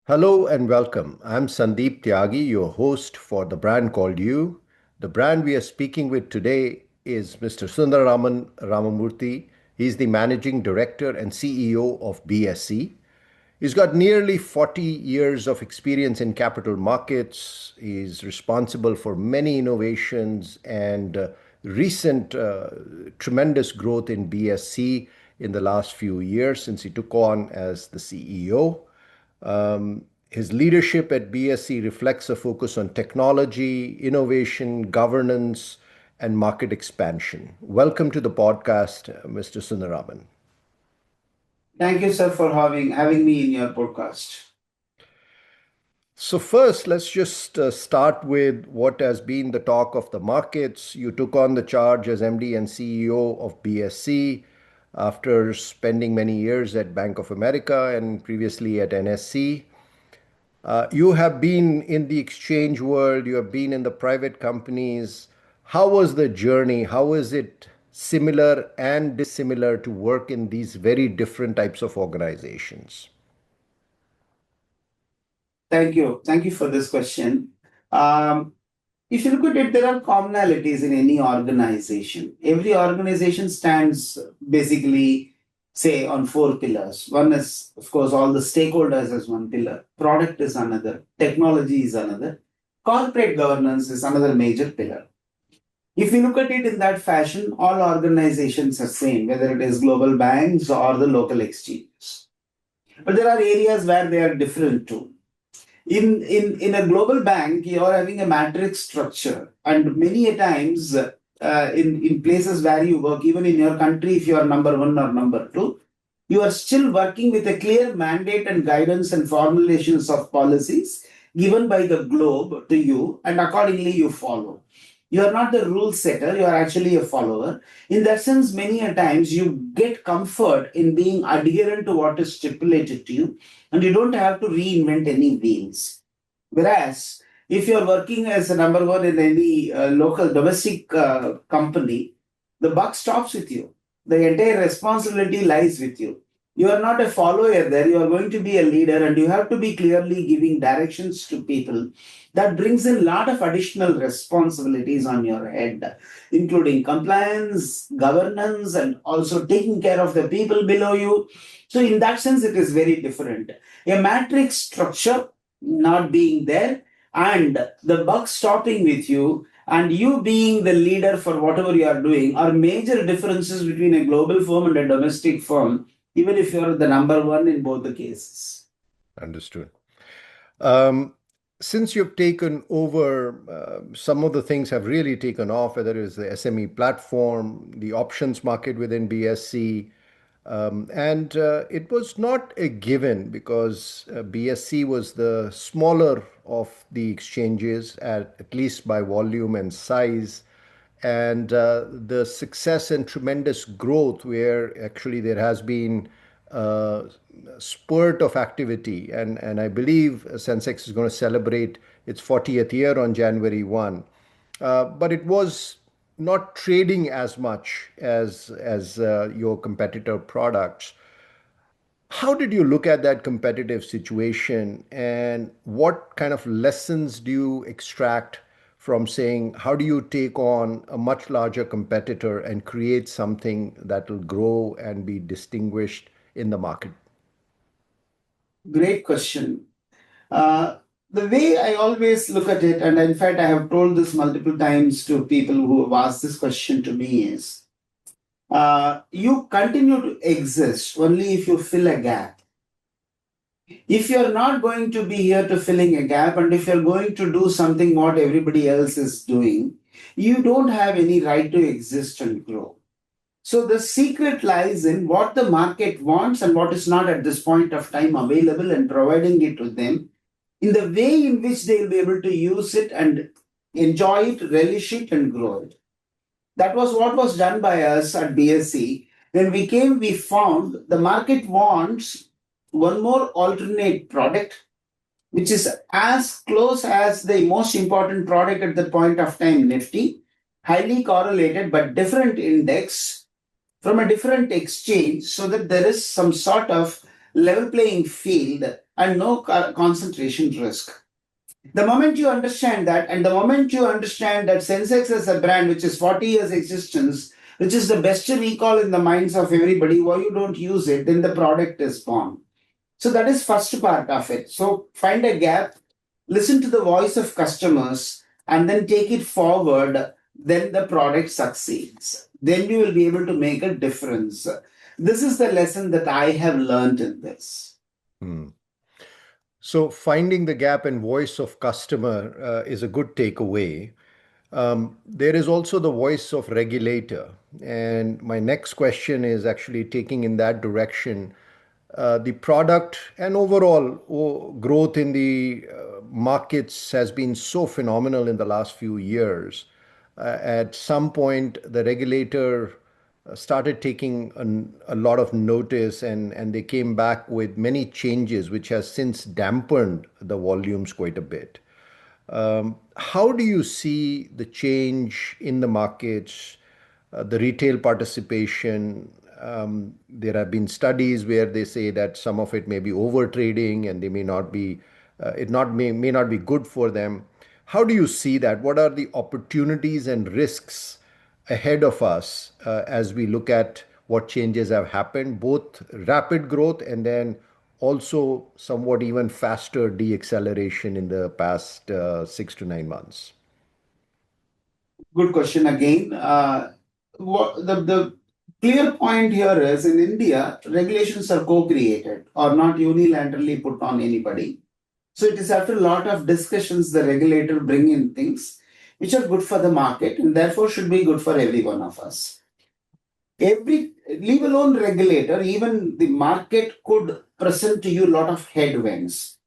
Hello and welcome. I'm Sandeep Tyagi, your host for The Brand Called You. The brand we are speaking with today is Mr. Sundararaman Ramamurthy. He's the Managing Director and CEO of BSC. He's got nearly 40 years of experience in capital markets. He's responsible for many innovations and recent tremendous growth in BSC in the last few years since he took on as the CEO. His leadership at BSC reflects a focus on technology, innovation, governance, and market expansion. Welcome to the podcast, Mr. Sunaraman. Thank you, sir, for having me in your podcast. So, first, let's just start with what has been the talk of the markets. You took on the charge as MD and CEO of BSC after spending many years at Bank of America and previously at NSC. You have been in the exchange world, you have been in the private companies. How was the journey? How is it similar and dissimilar to work in these very different types of organizations? Thank you. Thank you for this question. Um, if you look at it, there are commonalities in any organization. Every organization stands basically, say, on four pillars. One is, of course, all the stakeholders as one pillar. Product is another. Technology is another. Corporate governance is another major pillar. If you look at it in that fashion, all organizations are same, whether it is global banks or the local exchanges. But there are areas where they are different too. In a global bank, you are having a matrix structure, and many a times in places where you work, even in your country, if you are number one or number two, you are still working with a clear mandate and guidance and formulations of policies given by the globe to you, and accordingly you follow. You are not the rule setter, you are actually a follower. In that sense, many a times you get comfort in being adherent to what is stipulated to you, and you don't have to reinvent any wheels. Whereas, if you're working as a number one in any local domestic company, the buck stops with you. The entire responsibility lies with you. You are not a follower there, you are going to be a leader, and you have to be clearly giving directions to people. That brings in a lot of additional responsibilities on your head, including compliance, governance, and also taking care of the people below you. So, in that sense, it is very different. A matrix structure not being there, and the buck stopping with you, and you being the leader for whatever you are doing, are major differences between a global firm and a domestic firm, even if you're the number one in both the cases. Understood. Um, since you've taken over, some of the things have really taken off, whether it is the SME platform, the options market within BSC. And it was not a given because BSC was the smaller of the exchanges, at least by volume and size. And the success and tremendous growth, where actually there has been a spurt of activity. And I believe Sensex is going to celebrate its 40th year on January 1. But it was not trading as much as your competitor products. How did you look at that competitive situation, and what kind of lessons do you extract from saying how do you take on a much larger competitor and create something that will grow and be distinguished in the market? Great question. Uh, the way I always look at it, and in fact, I have told this multiple times to people who have asked this question to me, is you continue to exist only if you fill a gap. If you're not going to be here to filling a gap, and if you're going to do something what everybody else is doing, you don't have any right to exist and grow. So the secret lies in what the market wants and what is not at this point of time available, and providing it to them in the way in which they will be able to use it and enjoy it, relish it, and grow it. That was what was done by us at BSC. When we came, we found the market wants one more alternate product, which is as close as the most important product at the point of time, Nifty, highly correlated but different index from a different exchange, so that there is some sort of level playing field and no concentration risk. The moment you understand that, and the moment you understand that Sensex is a brand which is 40 years existence, which is the best recall in the minds of everybody, why you don't use it, then the product is born. So that is first part of it. So find a gap, listen to the voice of customers, and then take it forward. Then the product succeeds. Then you will be able to make a difference. This is the lesson that I have learned in this. Hmm. So finding the gap and voice of customer is a good takeaway. There is also the voice of regulator. And my next question is actually taking in that direction. The product and overall growth in the markets has been so phenomenal in the last few years. At some point, the regulator started taking a lot of notice, and they came back with many changes, which has since dampened the volumes quite a bit. How do you see the change in the markets, the retail participation? There have been studies where they say that some of it may be over trading and they may not be, may not be good for them. How do you see that? What are the opportunities and risks ahead of us as we look at what changes have happened, both rapid growth and then also somewhat even faster deacceleration in the past 6 to 9 months? Good question again. The clear point here is in India, regulations are co created or not unilaterally put on anybody. So it is after a lot of discussions the regulator bring in things which are good for the market and therefore should be good for every one of us. Leave alone regulator, even the market could present to you a lot of headwinds.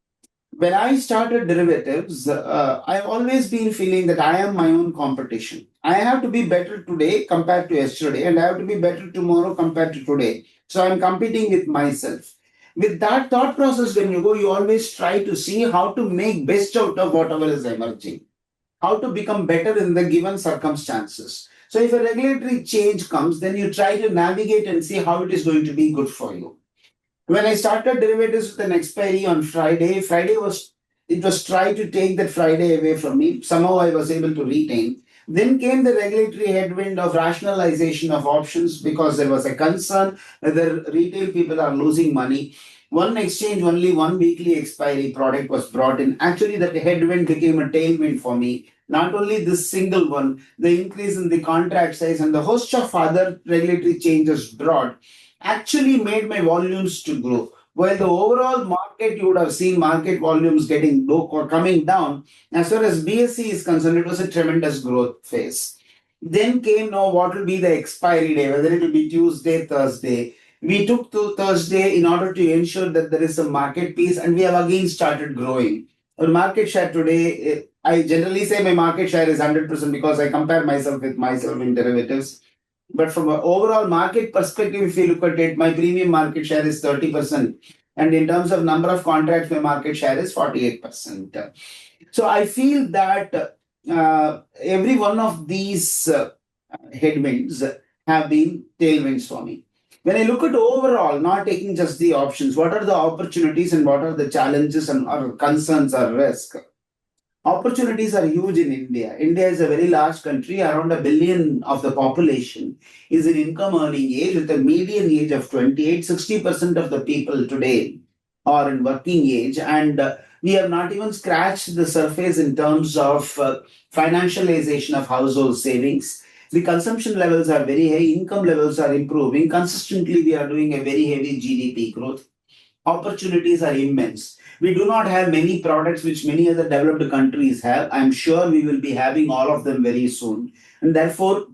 When I started derivatives, I've always been feeling that I am my own competition. I have to be better today compared to yesterday, and I have to be better tomorrow compared to today. So I'm competing with myself. With that thought process, when you go, you always try to see how to make best out of whatever is emerging, how to become better in the given circumstances. So if a regulatory change comes, then you try to navigate and see how it is going to be good for you. When I started derivatives with an expiry on Friday, it was tried to take that Friday away from me. Somehow I was able to retain. Then came the regulatory headwind of rationalization of options because there was a concern whether retail people are losing money. One exchange, only one weekly expiry product was brought in. Actually, that headwind became a tailwind for me. Not only this single one, the increase in the contract size and the host of other regulatory changes brought actually made my volumes to grow. While the overall market, you would have seen market volumes getting low or coming down, as far as BSE is concerned, it was a tremendous growth phase. Then came now what will be the expiry day, whether it will be Tuesday, Thursday. We took to Thursday in order to ensure that there is a market piece, and we have again started growing. Our market share today, I generally say my market share is 100% because I compare myself with myself in derivatives. But from an overall market perspective, if you look at it, my premium market share is 30%. And in terms of number of contracts, my market share is 48%. So I feel that every one of these headwinds have been tailwinds for me. When I look at overall, not taking just the options, what are the opportunities and what are the challenges and or concerns or risk? Opportunities are huge in India. India is a very large country. Around a billion of the population is in income earning age with a median age of 28. 60% of the people today are in working age. And we have not even scratched the surface in terms of financialization of household savings. The consumption levels are very high. Income levels are improving. Consistently, we are doing a very heavy GDP growth. Opportunities are immense. We do not have many products which many other developed countries have. I'm sure we will be having all of them very soon. And therefore,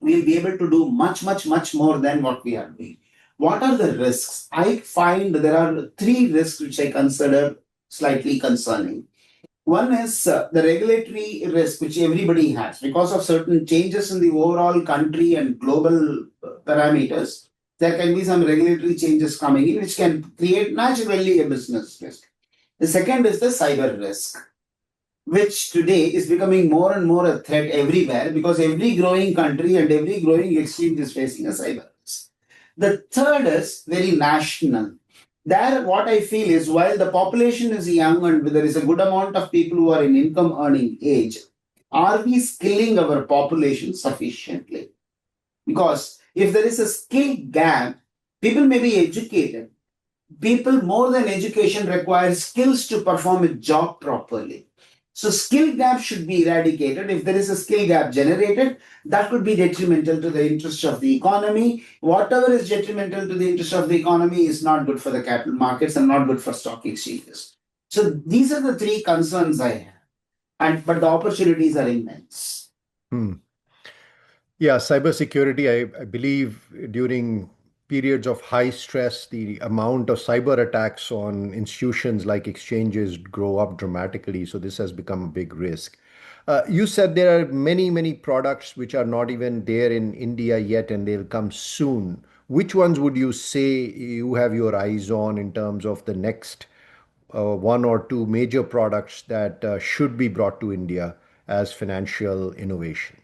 we'll be able to do much, much, much more than what we are doing. What are the risks? I find there are three risks which I consider slightly concerning. One is the regulatory risk, which everybody has because of certain changes in the overall country and global parameters. There can be some regulatory changes coming in, which can create naturally a business risk. The second is the cyber risk, which today is becoming more and more a threat everywhere because every growing country and every growing exchange is facing a cyber risk. The third is very national. There, what I feel is while the population is young and there is a good amount of people who are in income earning age, are we skilling our population sufficiently? Because if there is a skill gap, people may be educated. People more than education require skills to perform a job properly. So skill gap should be eradicated. If there is a skill gap generated, that could be detrimental to the interest of the economy. Whatever is detrimental to the interest of the economy is not good for the capital markets and not good for stock exchanges. So these are the three concerns I have. And but the opportunities are immense. Hmm. Yeah, cybersecurity, I believe during periods of high stress, the amount of cyber attacks on institutions like exchanges grow up dramatically. So this has become a big risk. You said there are many, many products which are not even there in India yet, and they'll come soon. Which ones would you say you have your eyes on in terms of the next one or two major products that should be brought to India as financial innovation?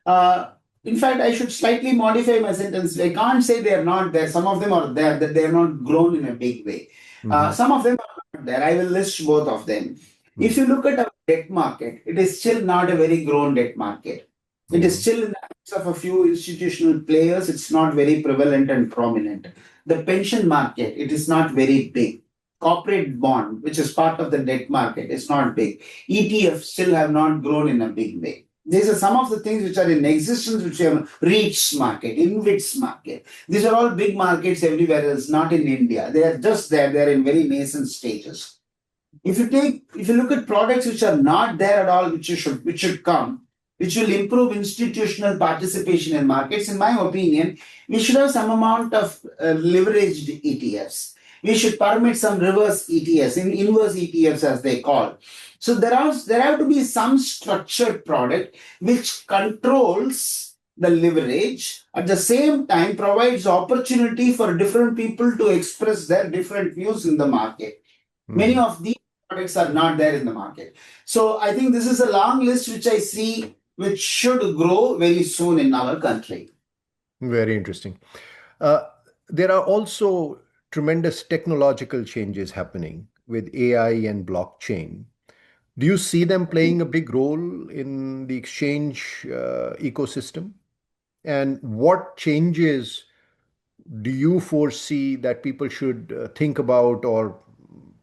Uh, in fact, I should slightly modify my sentence. I can't say they are not there. Some of them are there, that they are not grown in a big way. Hmm. Some of them are not there. I will list both of them. If you look at our debt market, it is still not a very grown debt market. It is Mhm. still in the hands of a few institutional players. It's not very prevalent and prominent. The pension market, it is not very big. Corporate bond, which is part of the debt market, is not big. ETFs still have not grown in a big way. These are some of the things which are in existence, which have REITs market, InvITs market. These are all big markets everywhere else, not in India. They are just there. They are in very nascent stages. If you look at products which are not there at all, which should come, which will improve institutional participation in markets, in my opinion, we should have some amount of leveraged ETFs. We should permit some reverse ETFs, inverse ETFs as they call. So there have to be some structured product which controls the leverage, at the same time provides opportunity for different people to express their different views in the market. Many Mhm. of these products are not there in the market. So I think this is a long list which I see which should grow very soon in our country. Very interesting. Uh, there are also tremendous technological changes happening with AI and blockchain. Do you see them playing a big role in the exchange ecosystem? And what changes do you foresee that people should think about or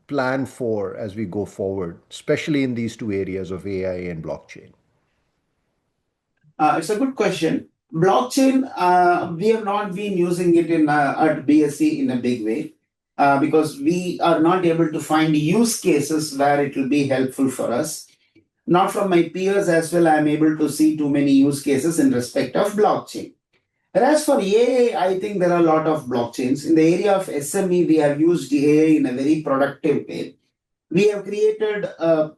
plan for as we go forward, especially in these two areas of AI and blockchain? It's a good question. Blockchain, we have not been using it in at BSc in a big way because we are not able to find use cases where it will be helpful for us. Not from my peers as well, I am able to see too many use cases in respect of blockchain. Whereas for AI, I think there are a lot of blockchains. In the area of SME, we have used AI in a very productive way. We have created a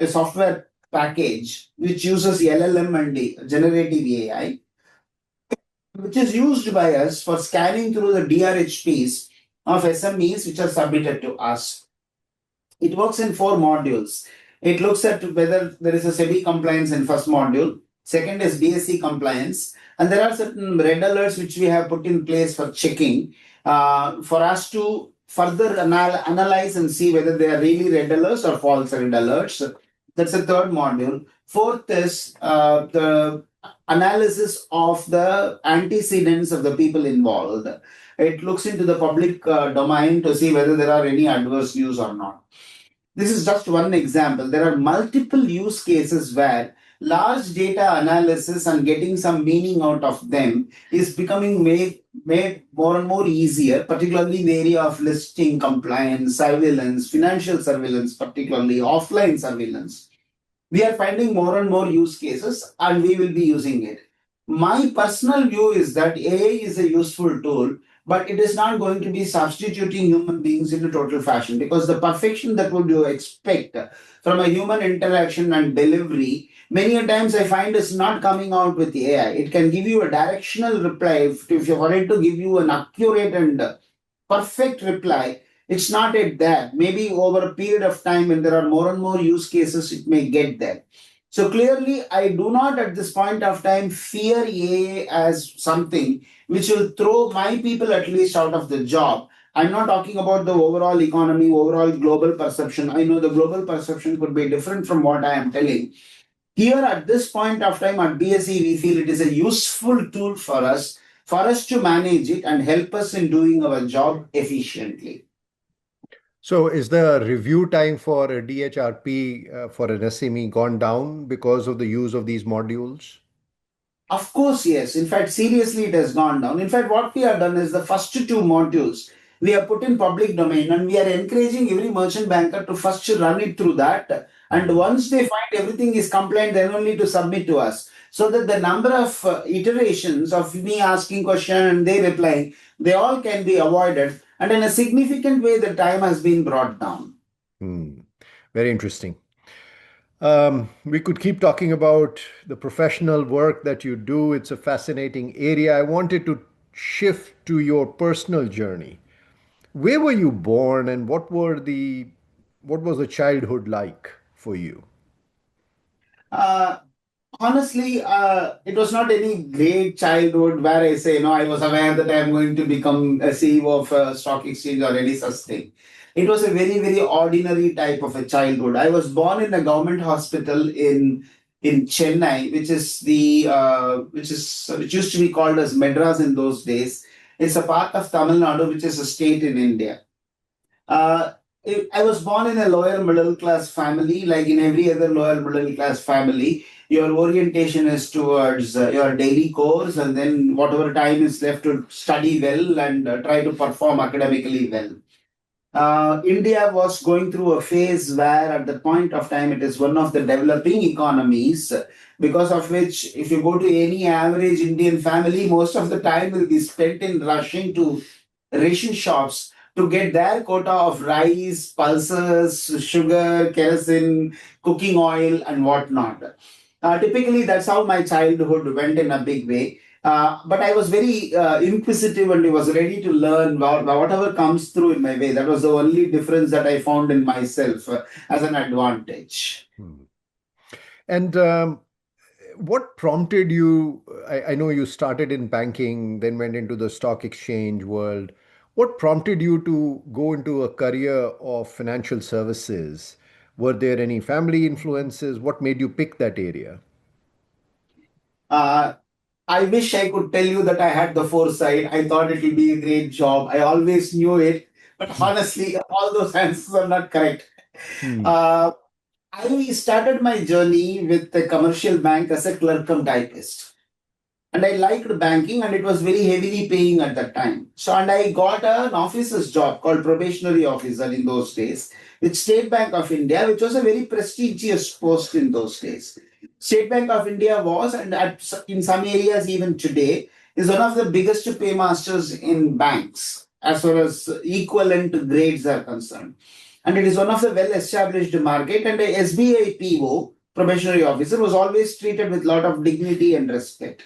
software package which uses LLM and the generative AI, which is used by us for scanning through the DRHPs of SMEs which are submitted to us. It works in four modules. It looks at whether there is a SEBI compliance in first module. Second is BSc compliance. And there are certain red alerts which we have put in place for checking for us to further analyze and see whether they are really red alerts or false red alerts. That's the third module. Fourth is the analysis of the antecedents of the people involved. It looks into the public domain to see whether there are any adverse news or not. This is just one example. There are multiple use cases where large data analysis and getting some meaning out of them is becoming made more and more easier, particularly in the area of listing compliance, surveillance, financial surveillance, particularly offline surveillance. We are finding more and more use cases and we will be using it. My personal view is that AI is a useful tool, but it is not going to be substituting human beings in a total fashion because the perfection that would you expect from a human interaction and delivery, many a times I find is not coming out with AI. It can give you a directional reply if you wanted to give you an accurate and perfect reply. It's not at that. Maybe over a period of time, when there are more and more use cases, it may get there. So clearly, I do not at this point of time fear AI as something which will throw my people at least out of the job. I'm not talking about the overall economy, overall global perception. I know the global perception could be different from what I am telling. Here, at this point of time at BSE, we feel it is a useful tool for us to manage it and help us in doing our job efficiently. So is the review time for a DHRP for an SME gone down because of the use of these modules? Of course, yes. In fact, seriously, it has gone down. In fact, what we have done is the first two modules we have put in public domain, and we are encouraging every merchant banker to first run it through that. And Hmm. once they find everything is compliant, then only to submit to us. So that the number of iterations of me asking question and they replying, they all can be avoided. And in a significant way, the time has been brought down. Hmm. Very interesting. We could keep talking about the professional work that you do. It's a fascinating area. I wanted to shift to your personal journey. Where were you born and what was the childhood like for you? Uh, Honestly, it was not any great childhood where I say, I was aware that I'm going to become a CEO of a stock exchange or any such thing. It was a very, very ordinary type of a childhood. I was born in a government hospital in Chennai, which used to be called as Madras in those days. It's a part of Tamil Nadu, which is a state in India. Uh, I was born in a lower middle class family, like in every other lower middle class family. Your orientation is towards your daily course, and then whatever time is left to study well and try to perform academically well. India was going through a phase where, at the point of time, it is one of the developing economies, because of which, if you go to any average Indian family, most of the time will be spent in rushing to ration shops to get their quota of rice, pulses, sugar, kerosene, cooking oil, and whatnot. Typically, that's how my childhood went in a big way. But I was very inquisitive and I was ready to learn whatever comes through in my way. That was the only difference that I found in myself as an advantage. Hmm. And what prompted you? I know you started in banking, then went into the stock exchange world. What prompted you to go into a career of financial services? Were there any family influences? What made you pick that area? Uh, I wish I could tell you that I had the foresight. I thought it would be a great job. I always knew it. But honestly, all those answers are not correct. Hmm. Uh, I started my journey with the commercial bank as a clerk cum typist. And I liked banking and it was very heavily paying at that time. So, and I got an officer's job called probationary officer in those days with State Bank of India, which was a very prestigious post in those days. State Bank of India was, and in some areas even today, is one of the biggest paymasters in banks as far as equivalent grades are concerned. And it is one of the well established market. And the SBI PO, probationary officer, was always treated with a lot of dignity and respect.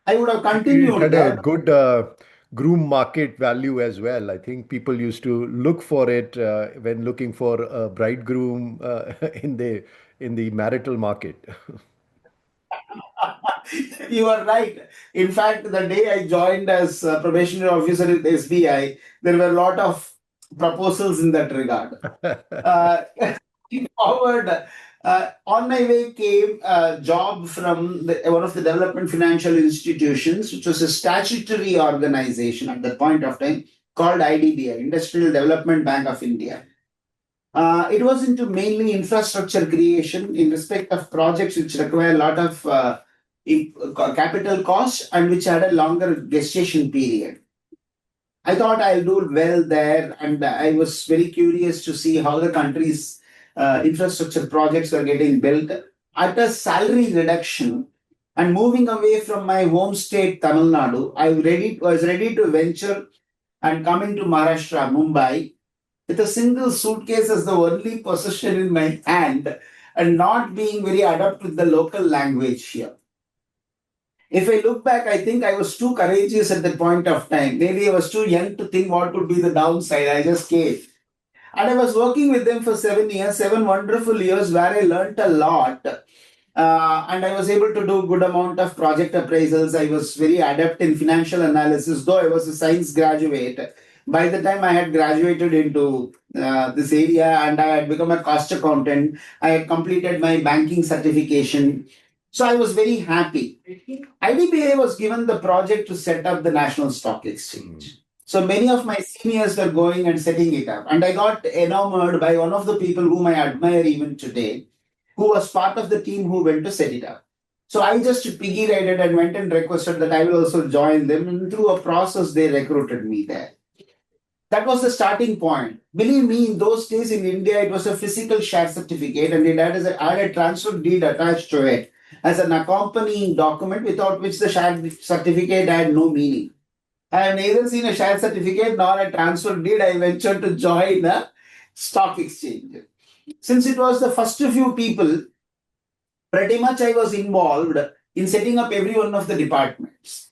I would have It continued had a that. good groom market value as well. I think people used to look for it when looking for a bridegroom in the marital market. You are right. In fact, the day I joined as a probationary officer at SBI, there were a lot of proposals in that regard. Uh, Forward, on my way came a job from one of the development financial institutions, which was a statutory organization at that point of time called IDBI, Industrial Development Bank of India. It was into mainly infrastructure creation in respect of projects which require a lot of capital cost and which had a longer gestation period. I thought I'll do well there, and I was very curious to see how the country's infrastructure projects were getting built at a salary reduction. And moving away from my home state, Tamil Nadu, was ready to venture and come into Maharashtra, Mumbai, with a single suitcase as the only possession in my hand and not being very adept with the local language here. If I look back, I think I was too courageous at that point of time. Maybe I was too young to think what would be the downside. I just came. And I was working with them for 7 years, 7 wonderful years where I learnt a lot. And I was able to do good amount of project appraisals. I was very adept in financial analysis, though I was a science graduate. By the time I had graduated into this area and I had become a cost accountant, I had completed my banking certification. So I was very happy. IDBI was given the project to set up the National Stock Exchange. So many of my seniors were going and setting it up. And I got enamored by one of the people whom I admire even today, who was part of the team who went to set it up. So I just piggy rided and went and requested that I will also join them. And through a process, they recruited me there. That was the starting point. Believe me, in those days in India, it was a physical share certificate and it had a transfer deed attached to it as an accompanying document without which the share certificate had no meaning. I have neither seen a share certificate nor a transfer deed. I ventured to join a stock exchange. Since it was the first few people, pretty much I was involved in setting up every one of the departments.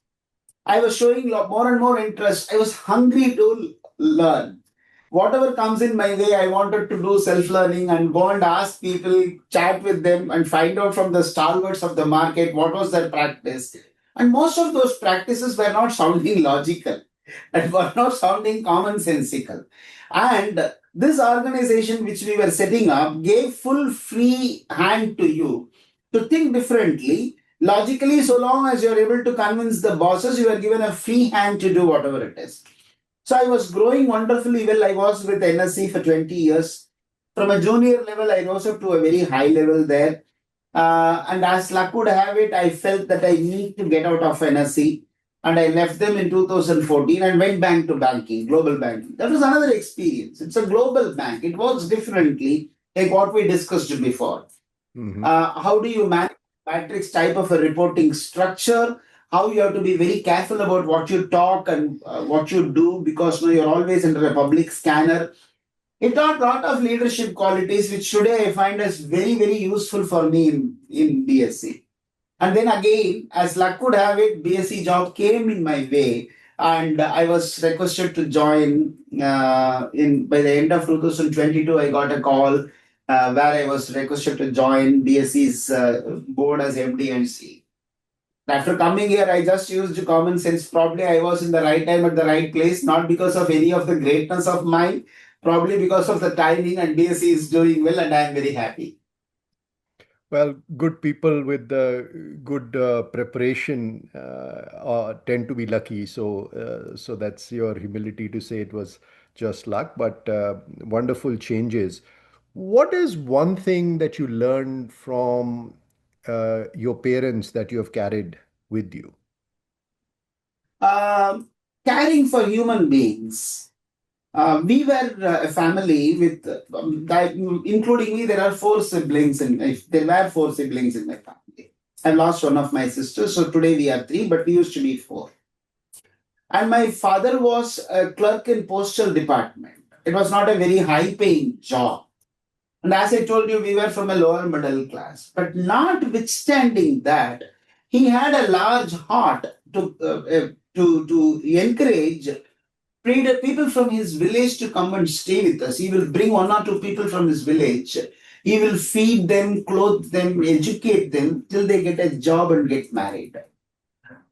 I was showing more and more interest. I was hungry to learn. Whatever comes in my way, I wanted to do self learning and go and ask people, chat with them, and find out from the stalwarts of the market what was their practice. And most of those practices were not sounding logical and were not sounding commonsensical. And this organization, which we were setting up, gave full free hand to you to think differently. Logically, so long as you're able to convince the bosses, you are given a free hand to do whatever it is. So I was growing wonderfully well. I was with NSC for 20 years. From a junior level, I rose up to a very high level there. And as luck would have it, I felt that I need to get out of NSC. And I left them in 2014 and went back to banking, global banking. That was another experience. It's a global bank. It works differently, like what we discussed before. How do you manage matrix type of a reporting structure? How you have to be very careful about what you talk and what you do because you're always under a public scanner. It taught a lot of leadership qualities, which today I find as very, very useful for me in BSc. And then again, as luck would have it, BSc job came in my way, and I was requested to join. In by the end of 2022, I got a call where I was requested to join BSc's board as MD and C. After coming here, I just used common sense. Probably I was in the right time at the right place, not because of any of the greatness of mine, probably because of the timing, and BSc is doing well, and I am very happy. Well, good people with good preparation tend to be lucky. So that's your humility to say it was just luck, but wonderful changes. What is one thing that you learned from your parents that you have carried with you? Um, Caring for human beings. We were a family with, including me, there are four siblings, and there were four siblings in my family. I lost one of my sisters, so today we are three, but we used to be four. And my father was a clerk in postal department. It was not a very high paying job. And as I told you, we were from a lower middle class. But notwithstanding that, he had a large heart to encourage people from his village to come and stay with us. He will bring one or two people from his village. He will feed them, clothe them, educate them till they get a job and get married.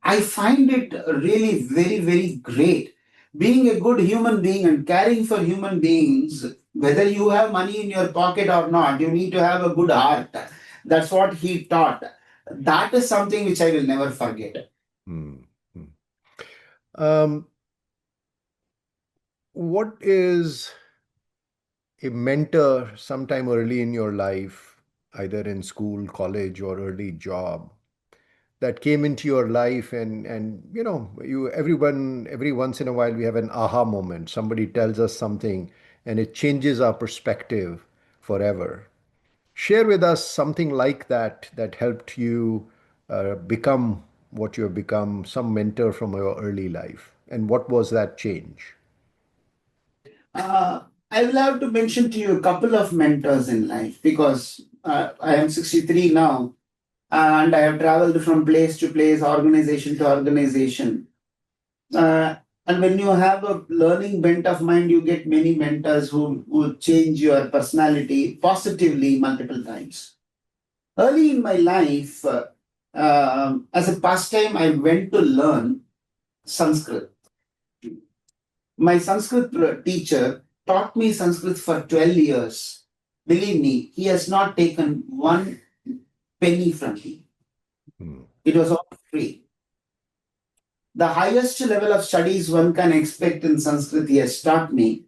I find it really very, very great. Being a good human being and caring for human beings, whether you have money in your pocket or not, you need to have a good heart. That's what he taught. That is something which I will never forget. Hmm. Hmm. Um, what is a mentor sometime early in your life, either in school, college, or early job, that came into your life and you everyone every once in a while we have an aha moment. Somebody tells us something and it changes our perspective forever. Share with us something like that that helped you become what you have become, some mentor from your early life. And what was that change? Uh, I will have to mention to you a couple of mentors in life because I am 63 now and I have traveled from place to place, organization to organization. Uh, and when you have a learning bent of mind, you get many mentors who change your personality positively multiple times. Early in my life, as a pastime, I went to learn Sanskrit. My Sanskrit teacher taught me Sanskrit for 12 years. Believe me, he has not taken one penny from me. Mm. It was all free. The highest level of studies one can expect in Sanskrit, he has taught me,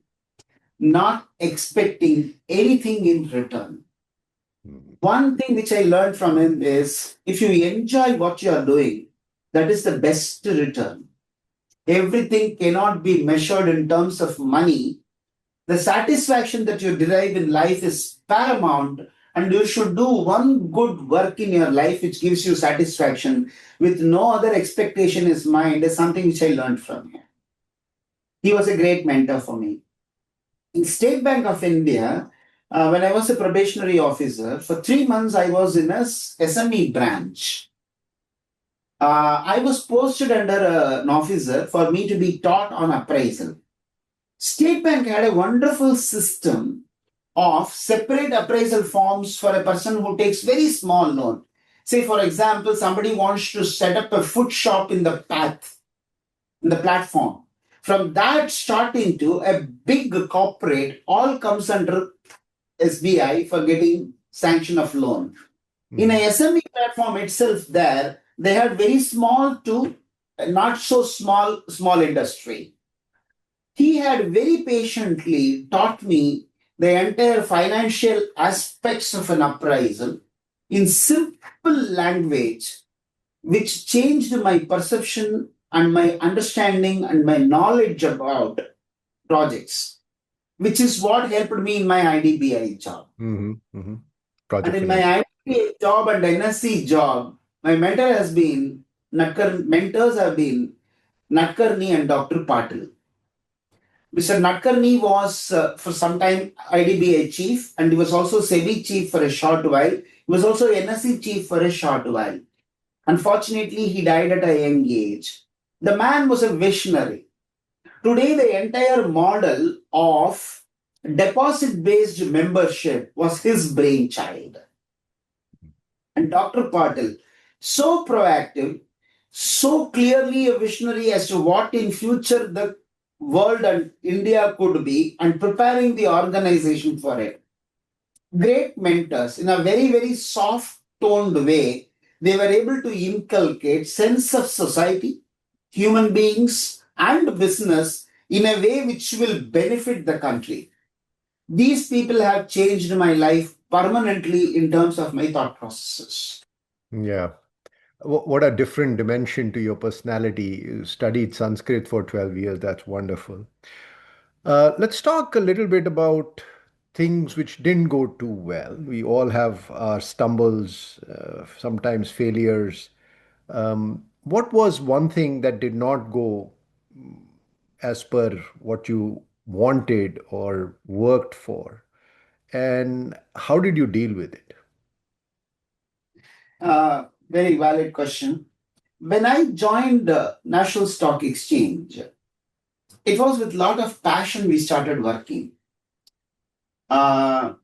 not expecting anything in return. Mm. One thing which I learned from him is if you enjoy what you are doing, that is the best return. Everything cannot be measured in terms of money. The satisfaction that you derive in life is paramount, and you should do one good work in your life which gives you satisfaction with no other expectation in mind is something which I learned from him. He was a great mentor for me. In State Bank of India, when I was a probationary officer, for 3 months I was in a SME branch. I was posted under an officer for me to be taught on appraisal. State Bank had a wonderful system of separate appraisal forms for a person who takes very small loan. Say, for example, somebody wants to set up a food shop in the path, in the platform. From that starting to a big corporate, all comes under SBI for getting sanction of loan. In a Mm. SME platform itself, there they had very small to not so small industry. He had very patiently taught me the entire financial aspects of an appraisal in simple language, which changed my perception and my understanding and my knowledge about projects, which is what helped me in my IDBI job. Mhm, mhm. And Project in my finance. IDBI job and NSC job, my mentors have been Natkarni and Dr. Patil. Mr. Nadkarni was for some time IDBI chief, and he was also SEBI chief for a short while. He was also NSE chief for a short while. Unfortunately, he died at a young age. The man was a visionary. Today, the entire model of deposit based membership was his brainchild. And Dr. Patil, so proactive, so clearly a visionary as to what in future the world and India could be and preparing the organization for it. Great mentors in a very soft toned way. They were able to inculcate sense of society, human beings and business in a way which will benefit the country. These people have changed my life permanently in terms of my thought processes. Yeah. What a different dimension to your personality. You studied Sanskrit for 12 years. That's wonderful. Let's talk a little bit about things which didn't go too well. We all have our stumbles, sometimes failures. What was one thing that did not go as per what you wanted or worked for? And how did you deal with it? Very valid question. When I joined the National Stock Exchange, it was with a lot of passion we started working. Uh,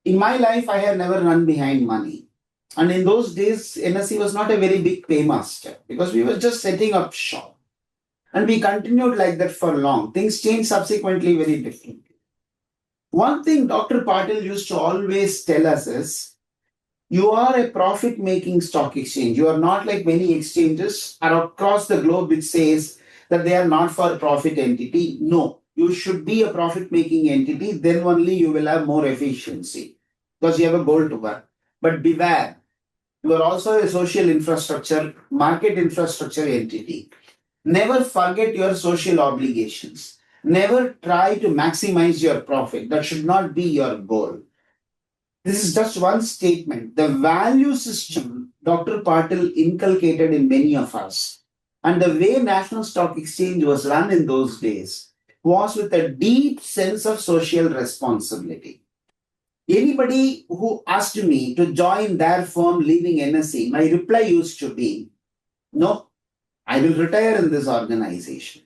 in my life, I had never run behind money. And in those days, NSE was not a very big paymaster because we were just setting up shop. And we continued like that for long. Things changed subsequently very differently. One thing Dr. Patil used to always tell us is you are a profit making stock exchange. You are not like many exchanges across the globe which says that they are not for profit entity. No, you should be a profit making entity. Then only you will have more efficiency because you have a goal to work. But beware, you are also a social infrastructure, market infrastructure entity. Never forget your social obligations. Never try to maximize your profit. That should not be your goal. This is just one statement. The value system Dr. Patil inculcated in many of us, and the way National Stock Exchange was run in those days, was with a deep sense of social responsibility. Anybody who asked me to join their firm leaving NSE, my reply used to be, no, I will retire in this organization.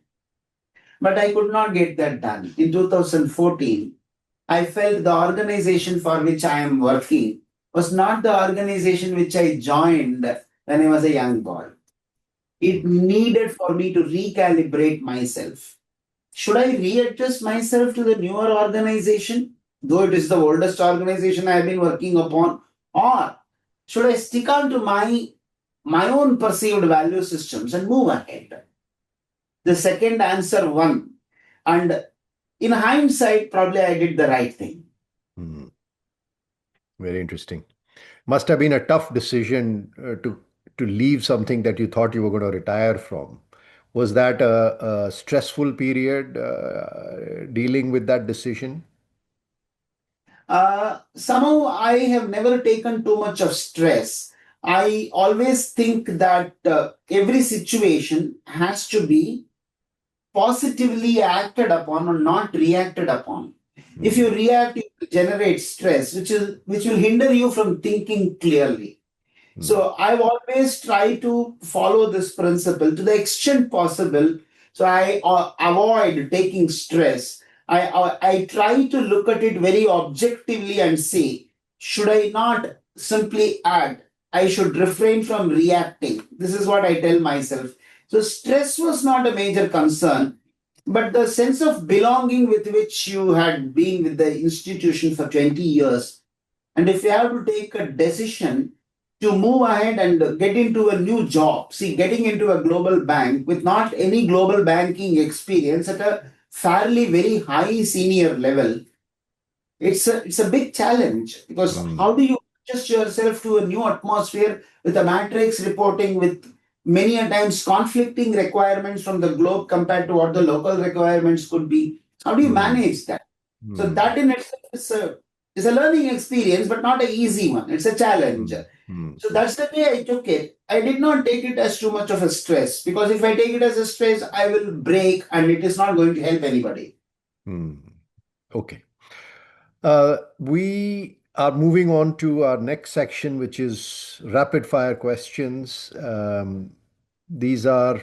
But I could not get that done. In 2014, I felt the organization for which I am working was not the organization which I joined when I was a young boy. It needed for me to recalibrate myself. should I readjust myself to the newer organization, though it is the oldest organization I have been working upon, or should I stick on to my own perceived value systems and move ahead? The second answer won. And in hindsight, probably I did the right thing. Hmm. Very interesting. Must have been a tough decision to leave something that you thought you were going to retire from. Was that a stressful period dealing with that decision? Somehow I have never taken too much of stress. I always think that every situation has to be positively acted upon or not reacted upon. If Hmm. you react, you will generate stress, which will hinder you from thinking clearly. Hmm. So I've always tried to follow this principle to the extent possible. So I avoid taking stress. I try to look at it very objectively and say, should I not simply act? I should refrain from reacting. This is what I tell myself. So stress was not a major concern, but the sense of belonging with which you had been with the institution for 20 years, and if you have to take a decision to move ahead and get into a new job, see, getting into a global bank with not any global banking experience at a fairly very high senior level, it's a big challenge, because Hmm. how do you adjust yourself to a new atmosphere with a matrix reporting with many a times conflicting requirements from the globe compared to what the local requirements could be? How do you Hmm. manage that? So Hmm. that in itself is a learning experience, but not an easy one. It's a challenge. Hmm. Hmm. So that's the way I took it. I did not take it as too much of a stress, because if I take it as a stress, I will break and it is not going to help anybody. Hmm. Okay. We are moving on to our next section, which is rapid fire questions. These are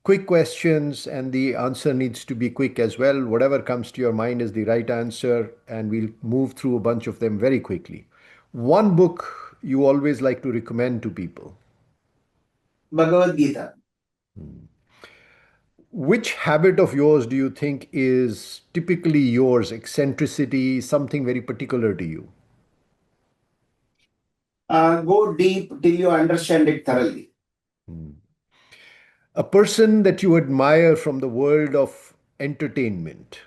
quick questions, and the answer needs to be quick as well. Whatever comes to your mind is the right answer, and we'll move through a bunch of them very quickly. One book you always like to recommend to people. Bhagavad Gita. Which habit of yours do you think is typically yours, eccentricity, something very particular to you? Go deep till you understand it thoroughly. A person that you admire from the world of entertainment.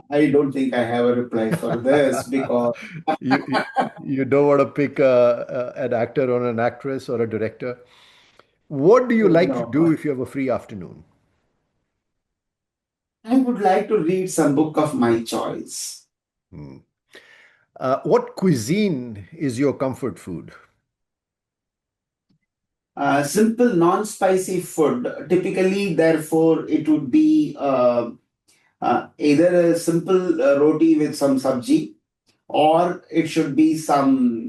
I don't think I have a reply for this because You don't want to pick an actor or an actress or a director. What do you like to no, do if you have a free afternoon? I would like to read some book of my choice. Hmm. What cuisine is your comfort food? Simple non-spicy food. Typically, therefore, it would be either a simple roti with some sabji, or it should be some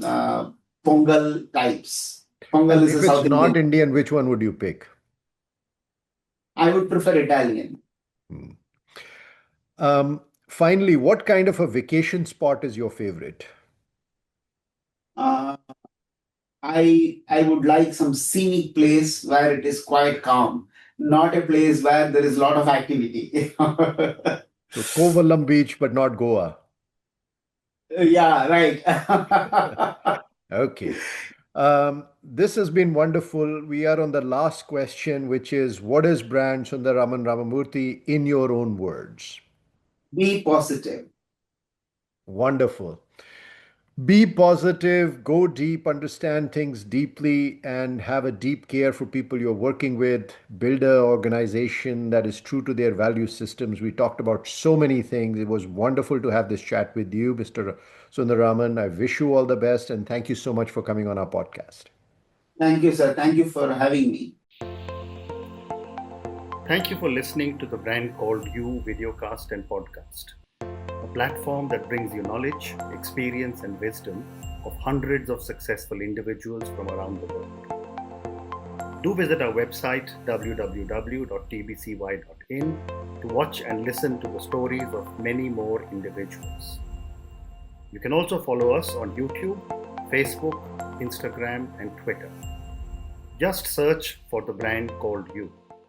pongal types. Pongal And is if a it's South Indian. not Indian, which one would you pick? I would prefer Italian. Hmm. Finally, what kind of a vacation spot is your favorite? Uh, I would like some scenic place where it is quite calm, not a place where there is a lot of activity. So Kovalam Beach, but not Goa. Yeah, right. Okay. This has been wonderful. We are on the last question, which is what is brand Sundararaman Ramamurthy in your own words? Be positive. Wonderful. Be positive, go deep, understand things deeply, and have a deep care for people you're working with. Build an organization that is true to their value systems. We talked about so many things. It was wonderful to have this chat with you, Mr. Sundaraman. I wish you all the best, and thank you so much for coming on our podcast. Thank you, sir. Thank you for having me. Thank you for listening to the brand called You Videocast and Podcast, a platform that brings you knowledge, experience, and wisdom of hundreds of successful individuals from around the world. Do visit our website www.tbcy.in to watch and listen to the stories of many more individuals. You can also follow us on YouTube, Facebook, Instagram, and Twitter. Just search for the brand called You.